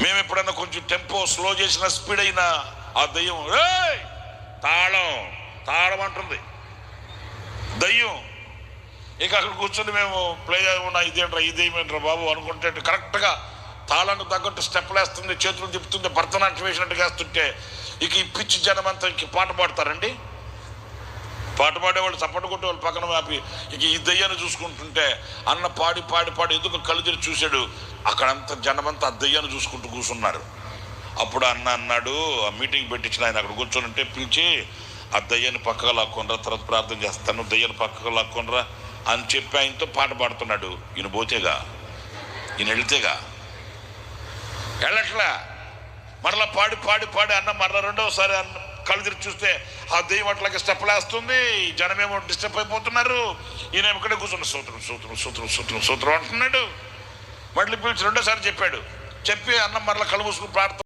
మేము ఎప్పుడైనా కొంచెం టెంపో స్లో చేసిన స్పీడ్ అయినా ఆ దయ్యం తాళం అంటుంది దయ్యం. ఇక అక్కడ కూర్చొని మేము ప్లే ఉన్నా, ఇదేమేంట్రా బాబు అనుకుంటే కరెక్ట్గా తాళానికి తగ్గట్టు స్టెప్లు వేస్తుంది, చేతులు తిప్పుతుంది, భరతనాట్యం వేసినట్టుగా వేస్తుంటే ఇక ఈ పిచ్చి జనం అంతా ఇంక పాట పాడతారండి. పాట పాడేవాళ్ళు చప్పట కొట్టే వాళ్ళు పక్కన ఆపి ఇక ఈ దయ్యాన్ని చూసుకుంటుంటే అన్న పాడి పాడి పాడి ఎందుకు కళ్ళు తెరిచి చూశాడు. అక్కడంతా జనమంతా ఆ దయ్యాన్ని చూసుకుంటూ కూర్చున్నారు. అప్పుడు అన్న అన్నాడు, ఆ మీటింగ్ పెట్టించిన ఆయన అక్కడ కూర్చొని ఉంటే పిలిచి ఆ దయ్యాన్ని పక్కగా లాక్కొనరా, తర్వాత ప్రార్థన చేస్తాను, దయ్యాన్ని పక్కగా లాక్కొనరా అని చెప్పి ఆయనతో పాట పాడుతున్నాడు. ఈయన పోతేగా, ఈయన వెళితేగా వెళ్ళట్లా. మరలా పాడి పాడి పాడి అన్న మరలా రెండవసారి అన్న కళ్ళు తిరిగి చూస్తే ఆ దెయ్యం అట్లాగే స్టెప్లు వేస్తుంది, జనమేమో డిస్టర్బ్ అయిపోతున్నారు. ఈయన ఇక్కడే కూర్చున్న సూత్రం అంటున్నాడు. మళ్ళీ పిలిచి రెండోసారి చెప్పాడు. చెప్పి అన్న మరలా కళ్ళు మూసుకుని ప్రార్థన